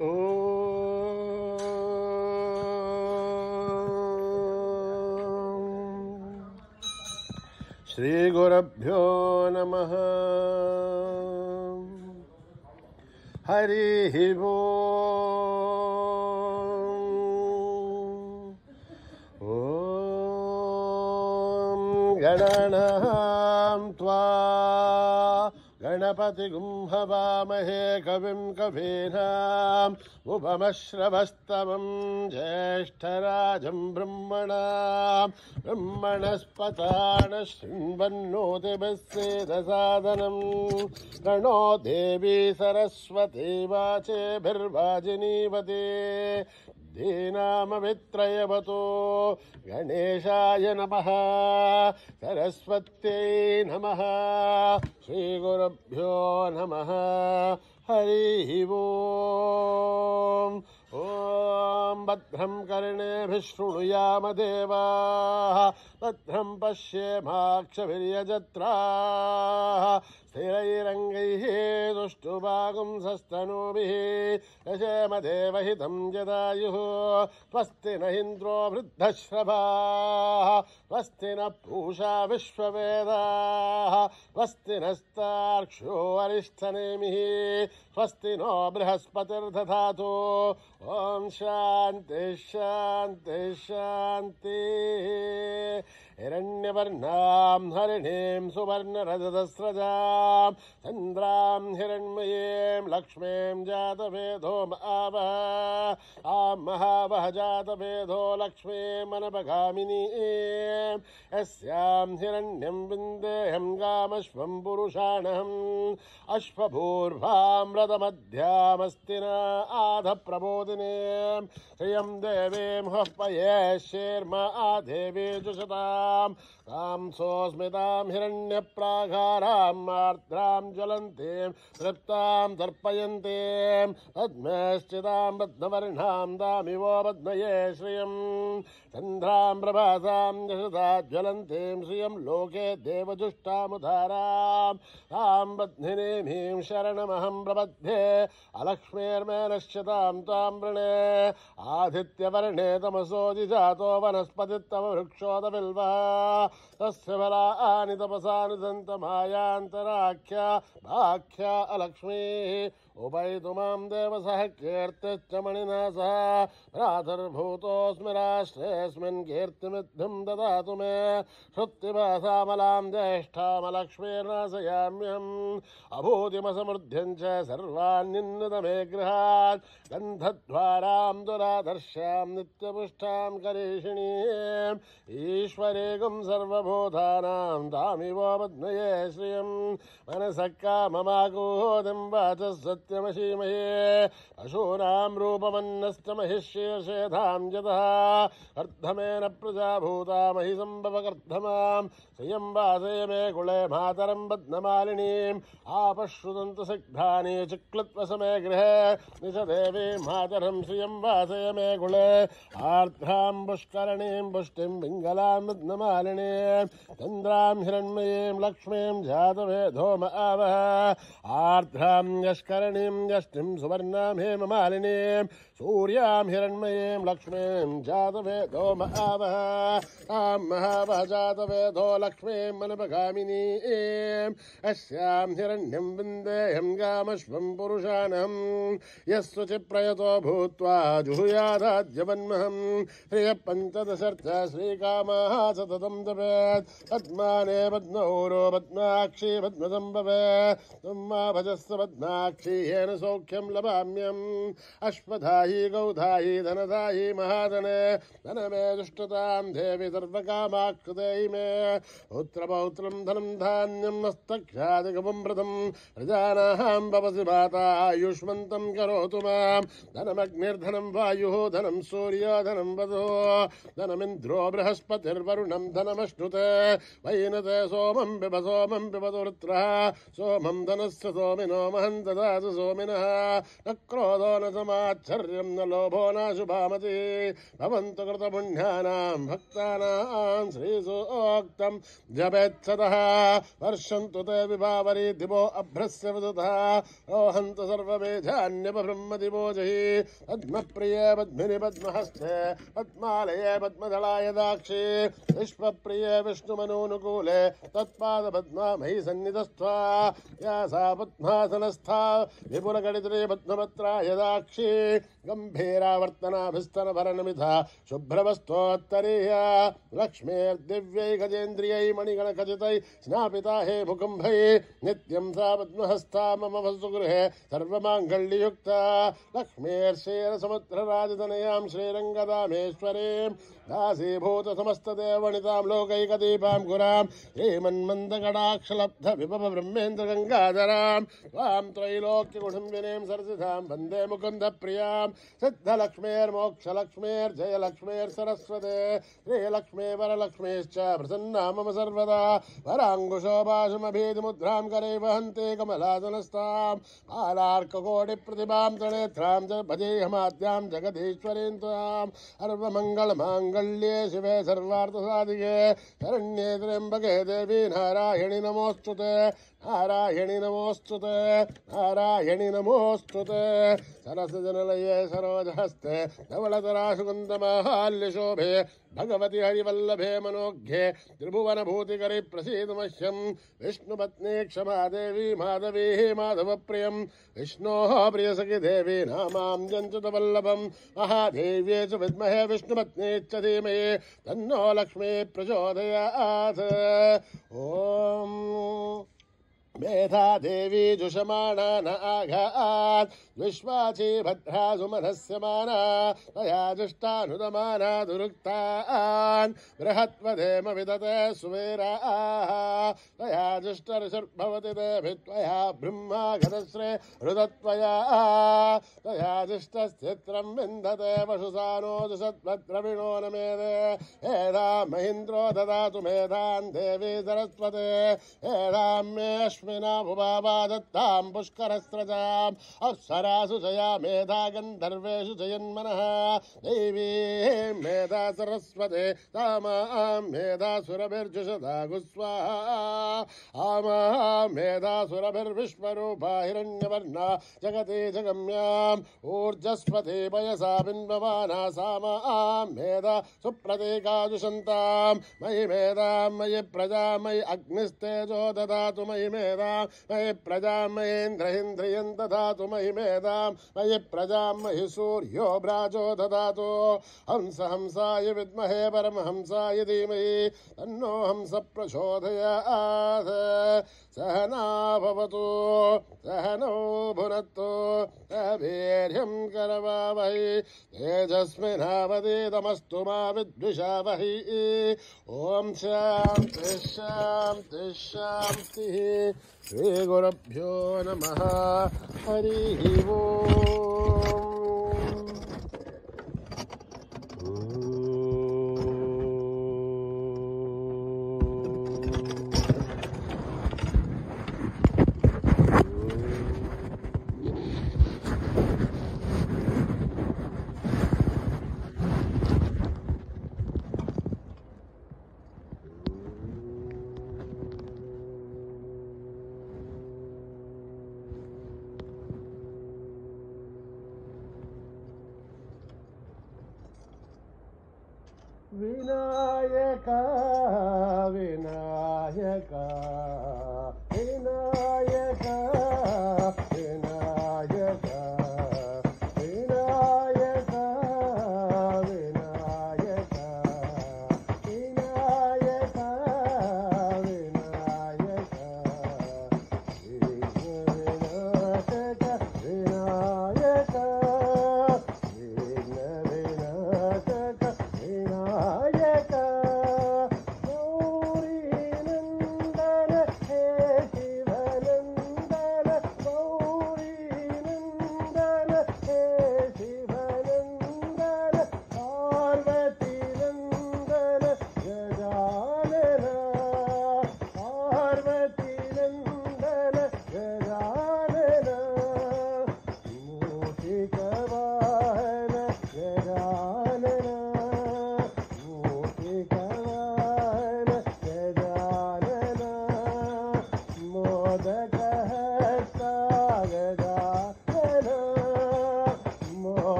శ్రీ గురుభ్యో నమః. హరి ఓం గణానాం త్వా గణపతిగుం హవామహే కవిం కవీనాం ఉపమశ్రవస్తమం జ్యేష్ఠరాజం బ్రహ్మణస్పతాన శృణ్వన్నోతిభిస్సేదసాదనం ప్రణో దేవీ సరస్వతీ వాచేభిర్వాజినీవతే ధీనామవిత్రయవతో గణేశాయ నమః సరస్వత్యై నమః. శ్రీగురుభ్యో నమః. హరి ఓం. ఓం భద్రం కర్ణేభిః శృణుయామ దేవాః భద్రం పశ్యేమాక్షభిర్యజత్రాః స్థిరైరంగైః దుష్టువాగుంసస్తనూభిः యశేమ దేవహితం జదాయుః. స్వస్తి న ఇంద్రో వృద్ధశ్రవాः స్వస్తి న పూషా విశ్వవేదాः స్వస్తి నస్తార్క్ష్యో అరిష్టనేమిः స్వస్తి నో బృహస్పతిర్దధాతు. ఓం శాంతి శాంతి శాంతి. హిరణ్యవర్ణాం హరిణీం సువర్ణరజతస్రజాం చంద్రాం హిరణ్మయీం లక్ష్మీం జాతవేదో మహావహ జాతవేదో లక్ష్మీమనపగామినీం యస్యాం హిరణ్యం విందేహం గామశ్వం పురుషాణం అశ్వభూర్వాం రథమధ్యామస్తిన ఆధ ప్రబోధినీం శ్రియం దేవీం హుఃపయే శేర్మ ఆదేవీ జుషతాం తాం సోస్మితాం హిరణ్యప్రాకారాం ఆర్ద్రాం జ్వలంతీం తృప్తాం తర్పయంతీం పద్మశ్చితాం పద్మవర్ణాం దామివో పద్మయే శ్రియం చంద్రాం ప్రభాసాం యశసా జ్వలంతీం శ్రియం లోకే దేవజుష్టాముధారాం తాం పద్మినీమీం శరణమహం ప్రపద్యే అలక్ష్మీర్మేనశ్యతాం తాం వృణే ఆదిత్యవర్ణే తమసోది జాతో వనస్పతిత్తమ వృక్షోద బిల్వః తస్య ఫలాని తపసాని సంతమాయాంతరాఖ్యా భాఖ్యా అలక్ష్మీః ఉపైతు మాం దేవసః కీర్తిశ్చ మణినా సహ భ్రాతర్భూతోऽస్మి రాష్ట్రేऽస్మిన్ కీర్తిమిద్ధం దదాతు మే శృత్తిభాసామలాం జ్యేష్ఠామలక్ష్మీర్నాశయామ్యహం అభూతిమసమృద్ధ్యం చ సర్వాన్నిన్నతమే గృహాత్ గంధద్వారాం దురాదర్శాం నిత్యపుష్టాం కరీషిణీం ఈశ్వరేగం సర్వభూతానాం తామివో పద్మయే శ్రియం మనసః కామమాకూతిం వాచः సత్యమశీమహే పశూనాం రూపమన్నశ్చ మహిష్యేషేధాం జతః కర్ధమేన ప్రజాభూతా మహి సంభవకర్ధమాం శ్రియం వాసయ మే కులే మాతరం పద్మమాలినీం ఆపశ్రుతంతు సిగ్ధాని చిక్లత్వసమే గృహే నిశదేవీ మాతరం శ్రియం వాసయ మే కులే ఆర్ద్రాం పుష్కరణీం పుష్టిం పింగళాం పద్మమాలినీం చంద్రాం హిరణ్మయీం లక్ష్మీం జాతవేదో మఆవహ ఆర్ద్రాం యష్కరణీం యష్టిం సువర్ణాం హేమమాలినీం సూర్యాం హిరణ్మయీం లక్ష్మీం జాతవేదో మఆవహ తాం మహావహ జాతవేదో లక్ష్మీం మనపగామినీం అస్యాం హిరణ్యం విందేహం గామశ్వం పురుషాణం యస్సుచి ప్రయతో భూత్వా జుహుయాదాద్యవన్మహం శ్రియ పంచదశర్చ శ్రీకామః సతతం జపేత్ పద్మానే పద్మౌరో పద్మాక్షి పద్మసంభవే త్వమ్మా భజస్వ పద్మాక్షి येन सौख्यं लभाम्यं अश्वधायी गौधायी धनधायी महाधने धनमे दुष्टतां देवी सर्वकामाकृते मे पुत्रपौत्रं धनं धान्यं मस्तक्षादिकं व्रतं प्रजानां भवसि माता आयुष्मन्तं करोतु मां धनमग्निर्धनं वायुः धनं सूर्यो धनं वधो धनमिन्द्रो बृहस्पतिर्वरुणं धनमश्नुते वैनते सोमं पिबतु वृत्रः सोमं धनस्य सोमिनो महं ददातु सोमिनः न क्रोधो न समाच्छर्यं न लोभो न शुभामति भवन्तु कृतपुण्यानां भक्तानां श्रीसूक्तं जपेत्सतः वर्षन्तु ते विभावरी दिवो अभ्रस्य विदुतः रोहन्तु सर्वमेधान्यपब्रह्मदिवो जहि पद्मप्रिये पद्मिनि पद्महस्ते पद्मालये पद्मदलाय दाक्षि विश्वप्रिये विष्णुमनोनुकूले तत्पादपद्मामयि सन्निधस्त्वा या सा पद्मासनस्था विपुलगणित्रे पद्मपत्राय दाक्षि गम्भीरावर्तनाभिस्तनभरणमिथा शुभ्रवस्तोत्तरीया लक्ष्मीर्दिव्यै गजेन्द्रियै मणिगणखचितै स्नापिता हे मुकुम्भै नित्यं सा पद्महस्ता मम वसुगृहे सर्वमाङ्गल्ययुक्ता लक्ष्मीर्षेरसमुद्रराजतनयां श्रीरङ्गदामेश्वरीं दासीभूतसमस्तदेवनितां लोकैकदीपां गुरां श्रीमन्मन्दकटाक्षलब्धविभवब्रह्मेन्द्रगङ्गाधरां त्वां त्रैलोक्यकुटुम्बिनीं सरसिधां वन्दे मुकुन्दप्रियां सिद्धलक्ष्मीर्मोक्षलक्ष्मीर्जयलक्ष्मीर्सरस्वते श्रीलक्ष्मी वरलक्ष्मीश्च प्रसन्ना मम सर्वदा वराङ्कुशोभाषमभीतिमुद्रां करे वहन्ते कमलासनस्तां बालार्ककोटिप्रतिभां त्रिनेत्रां च भजेऽहमाद्यां जगदीश्वरीं त्वां सर्वमङ्गलमाङ्गल्ये शिवे सर्वार्थसाधिके शरण्ये त्र्यम्बके देवी नारायणि नमोऽस्तुते नारायणि नमोऽस्तुते नारायणि नमोऽस्तुते सरसजनलये सरोजहस्ते धवलतराशुकुन्दमाहाल्यशोभे भगवति हरिवल्लभे मनोज्ञे त्रिभुवनभूतिकरि प्रसीदमह्यं विष्णुपत्नी क्षमा देवी माधवी माधवप्रियं विष्णोः प्रियसखि देवी नामां च वल्लभं महादेव्ये च विद्महे विष्णुपत्नी च धीमहि तन्नो लक्ष्मी प्रचोदयात् ॐ मेधा देवी जुषमाणा न आघात् विश्वाची भद्रा सुमनस्य माना तया जुष्टानुदमाना दुरुक्तान् बृहत्वधेम विदते सुवीराः तया जुष्टर्षर्भवति देभित्वया ब्रह्मा गतश्रे हृदत्वया तया जुष्टश्चित्रं विन्दते वशुसानो जुषद्भद्रविणो न मेदे हेदां महीन्द्रो ददातु मेधान् देवी सरस्वते हेदां मे अश्विना भुवावा दत्तां पुष्करस्रजाम् अप्सरासु जया मेधा गन्धर्वेषु जयन्मनः देवी मेधा सरस्वते तामां मेधा सुरभिर्जुषदा गुस्वाहा आमां मेधा सुरभिर्विश्वरूपा हिरण्यवर्णा जगति जगम्याम् ऊर्जस्वते पयसा बिन्वमाना सामां मेधा सुप्रतीकाजुषन्तां मयि मेधां मयि प्रजा मयि अग्निस्तेजो ददातु मयि मेधां मयि प्रजां मयीन्द्रहिन्द्रियं ददातु मयि मेधां मयि प्रजां मयि सूर्यो भ्राजो ददातु हंस हंसाय विद्महे परमहंसाय धीमहि तन्नो हंस प्रचोदयात् सहना भवतु सहनौ भुनक्तु वीर्यं करवावहै तेजस्विनावधीतमस्तु मा विद्विषावहै ॐ शान्तिः शान्तिः शान्तिः श्रीगुरुभ्यो नमः हरिः ओम् विनायक विनायक विनायक विनायक विनायक विनायक विनायक विनायक विनायक विनायक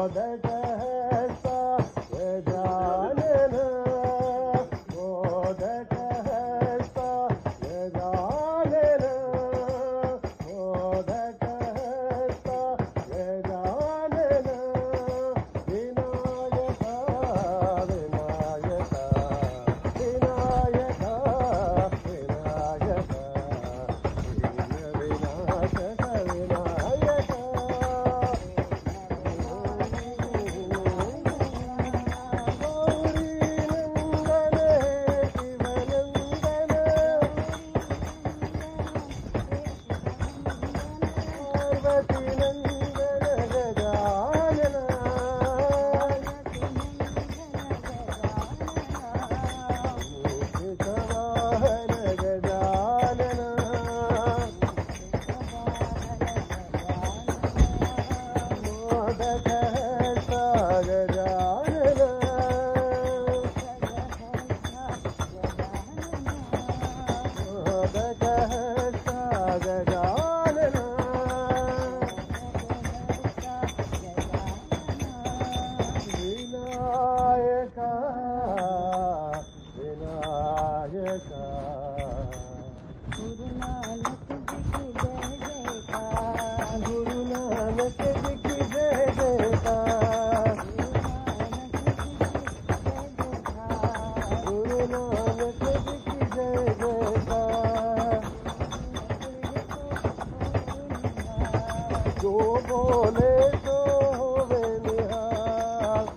मोदक है गजानन मोदक है गजानन मोदक है गजानन विनायक विनायक विनायक विनायक विनाशक विनायक जो बोले तो होवे निहाल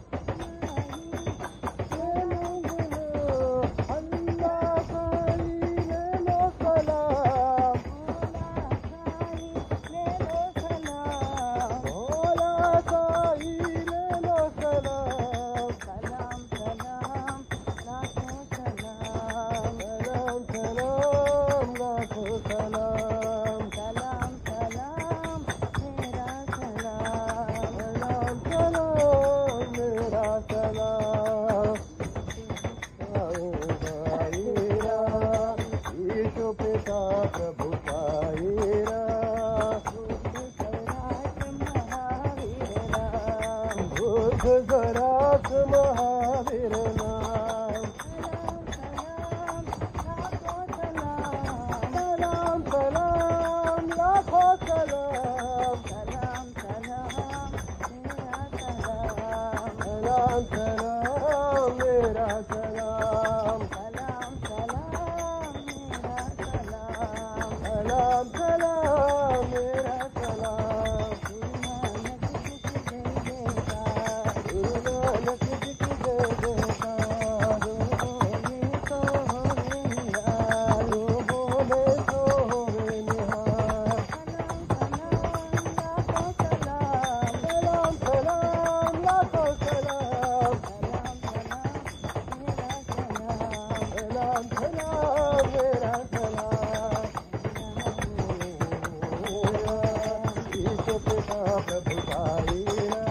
अल्लाह साई ले लो सलाम मौला साई ले लो सलाम सलाम लाखों सलाम प्रभु साईरा बुद्ध जराक महावीर नाम सलाम सलाम लाखों सलाम सलाम सलाम मेरा सलाम सलाम सलाम मेरा सलाम गुरु नानक जी की जय जयकार जो बोले तो होवे निहाल सलाम सलाम लाखों सलाम सलाम मेरा सलाम ईशो पिता प्रभु साईरा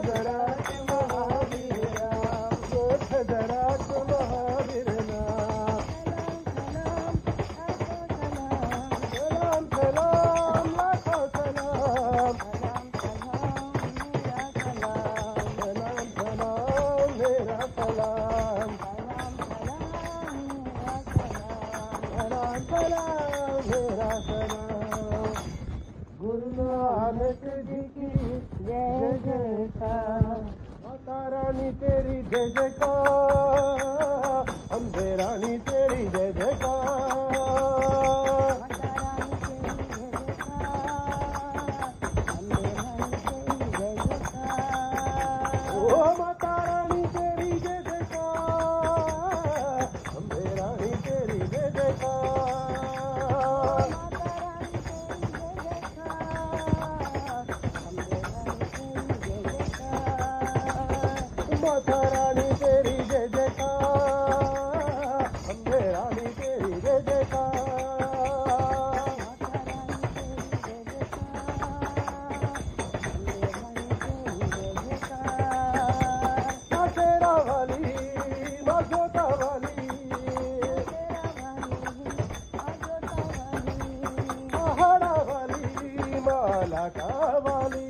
जराक महावीर नाम जराक महावीर नाम सलाम लाखों सलाम सलाम मेरा सलाम सलाम मेरा सलाम गुरु नानक जी की जय जयकार माता रानी तेरी जय जयकार अम्बे रानी तेरी जय जयकार ओ माता रानी तेरी जय जयकार अम्बे रानी तेरी जय जयकार माता रानी तेरी जय जयकार अम्बे रानी तेरी जय जयकार माँ शेरा वाली माँ जोता वाली पहाड़ा वाली माँ लाका वाली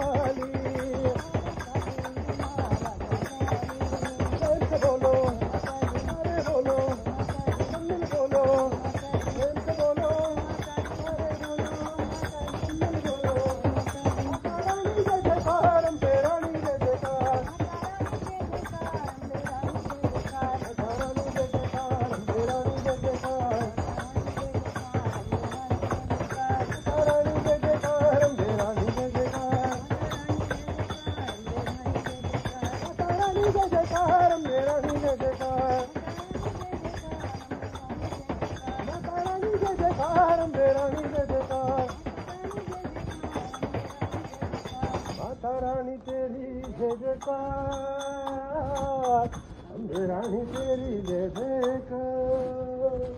वाली कैसे बोलो अरे बोलो मिल बोलो कैसे बोलो अरे बोलो मिल बोलो रानी जय जयकार अम्बे रानी जय जयकार रानी जय जयकार अम्बे रानी जय जयकार रानी जय जयकार अम्बे रानी जय जयकार रानी जय जयकार अम्बे रानी जय जयकार रानी जय जयकार अम्बे रानी जय जयकार माता रानी तेरी जय जयकार अम्बे रानी तेरी जय जयकार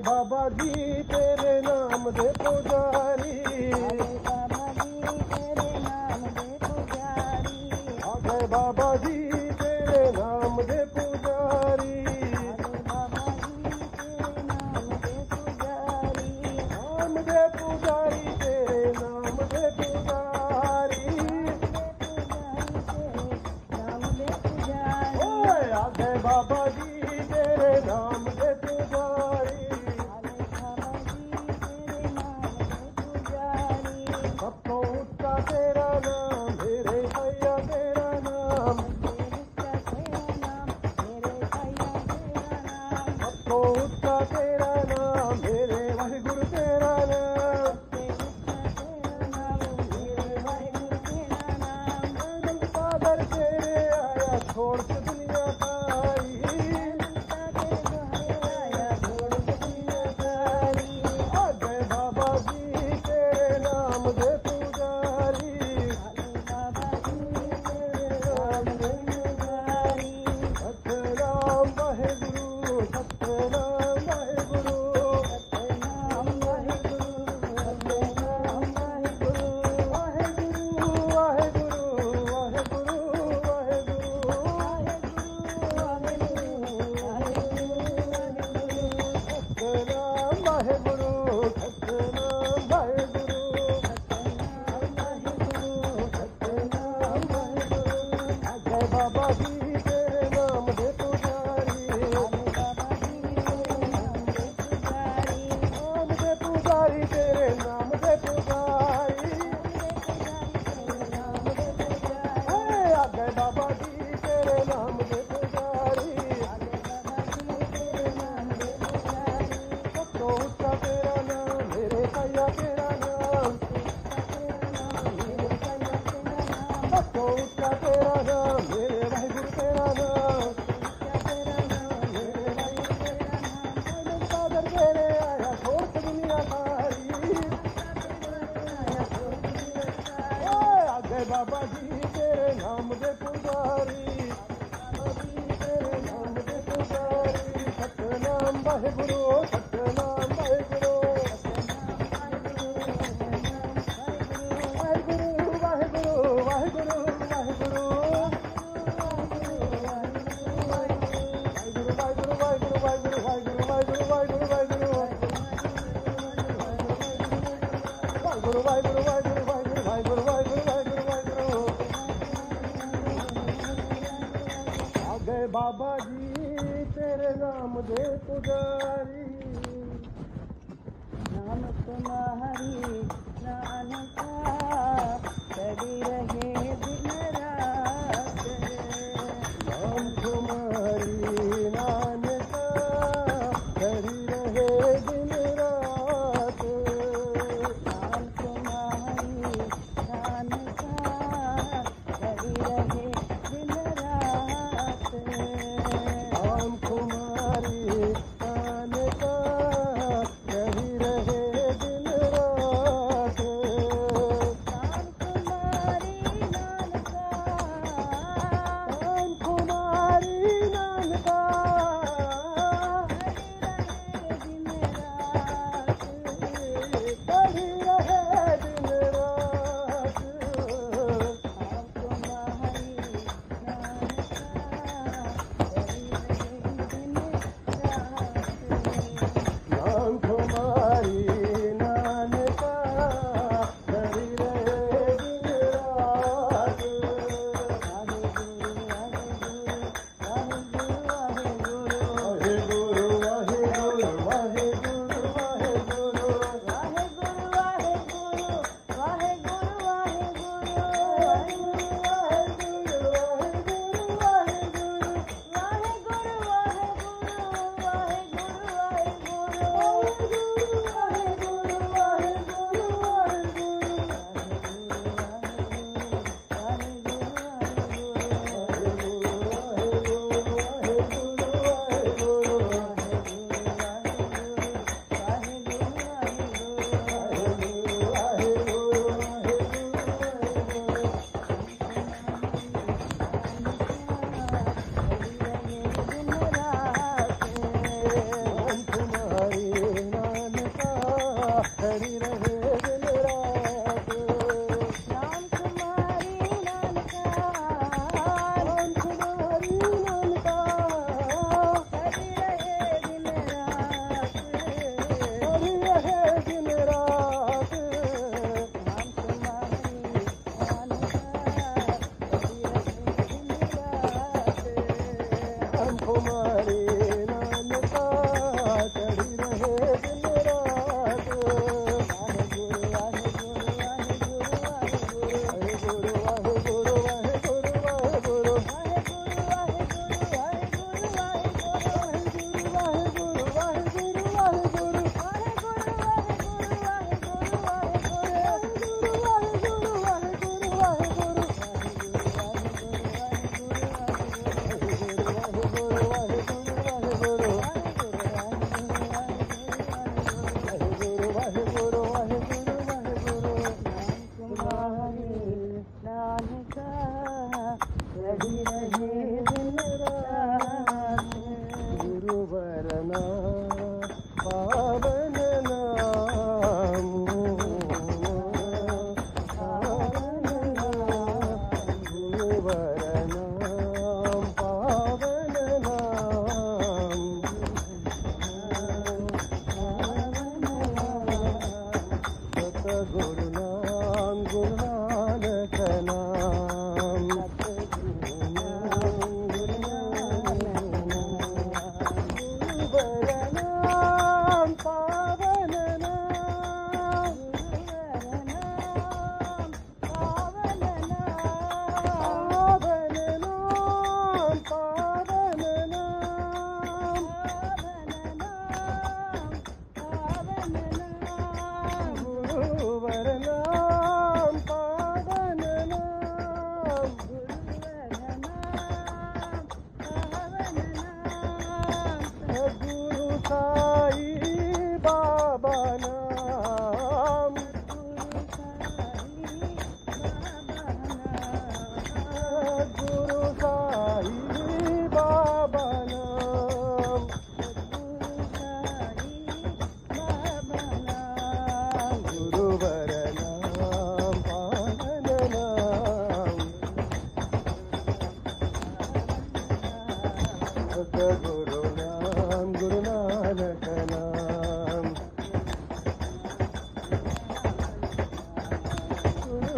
बाबा जी तेरे नाम दे पुजारी आगे बाबा जी तेरे नाम दे पुजारी नाम दे पुजारी तेरे नाम दे पुजारी ओए आगे बाबा जी तेरे नाम दे पुजारी सबको उसका तेरा नाम मेरे भैया तेरा नाम बाबा जी तेरे नाम दे पुजारी तेरे नाम दे पुजारी सतनाम वाहेगुरु सतनाम वाहेगुरु वाहेगुरु वाहेगुरु वाहेगुरु बाबा जी तेरे नाम दे पुजारी नाम तुम्हारी नानका कभी रहे दिन रात नाम तुम्हारी नानका करी रहे दिन रात नाम तुम्हारी नानका कभी रहे दिन रात नाम तुम्हारी नानका करी रहे दिन रात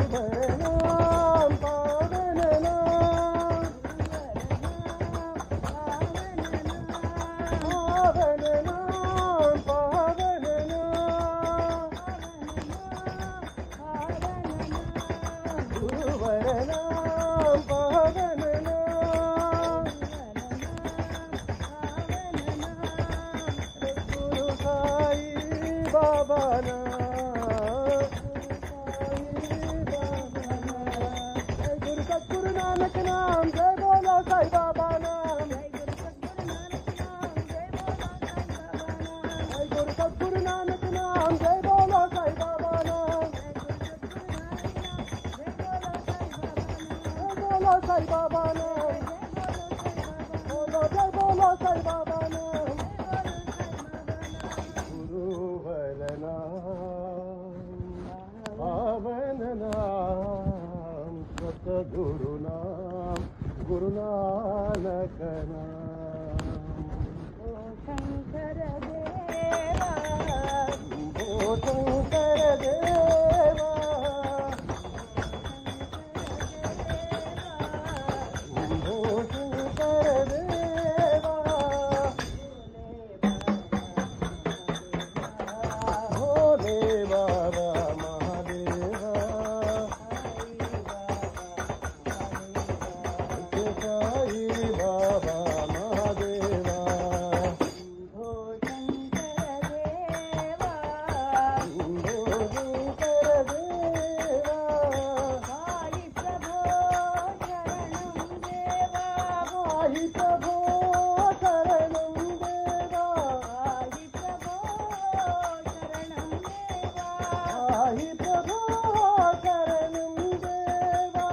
गुरुवरनाम पावन नाम पावन नाम पावन नाम गुरुवरनाम पावन नाम गुरु साई बाबा गुरु सतगुरु नानक नाम जय बोलो साई बाबा नाम गुरु सतगुरु नानक नाम जय बोलो साई बाबा नाम जय बोलो साई बाबा नाम बोलो जय बोलो साई बाबा नाम गुरुवरनाम पावन नाम सतगुरु नाम गुरु नानक नाम शंकर देवा ओ शंकर देवा ओ शंकर देवा भोले बाबा महादेवा साई बाबा महादेवा ओ शंकर देवा शंकर देवा साई प्रभो शरणं देवा साई प्रभो शरणं देवा साई प्रभो शरणं देवा साई प्रभो शरणं देवा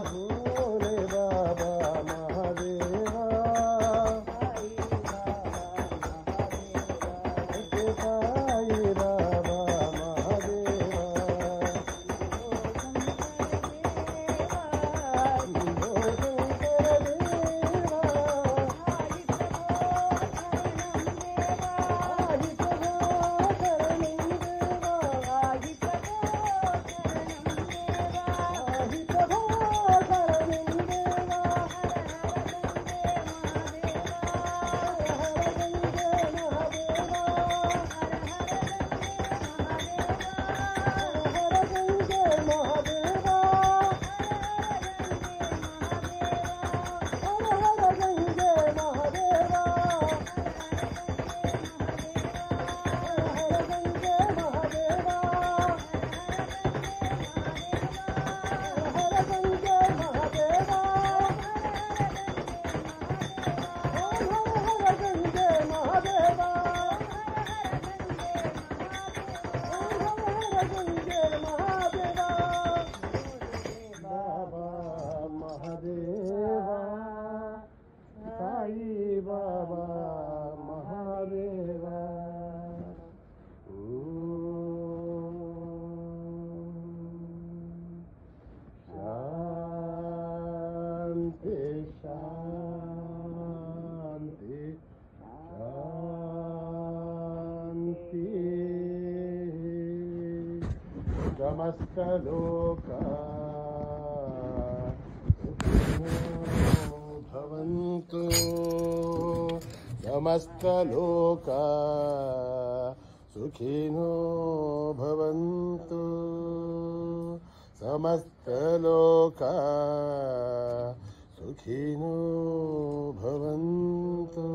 भोले बाबा महादेवा भोले बाबा महादेवा साई बाबा महादेवा शांति शांति शांति समस्त लोका भवन्तु समस्त लोका सुखिनो भवन्तु समस्त लोका सुखिनो भवन्तु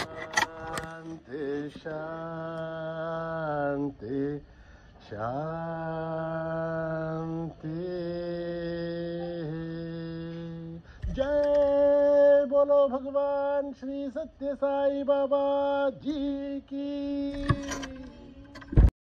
शांति शांति शांति जय बोलो भगवान श्री सत्य साई बाबा जी की।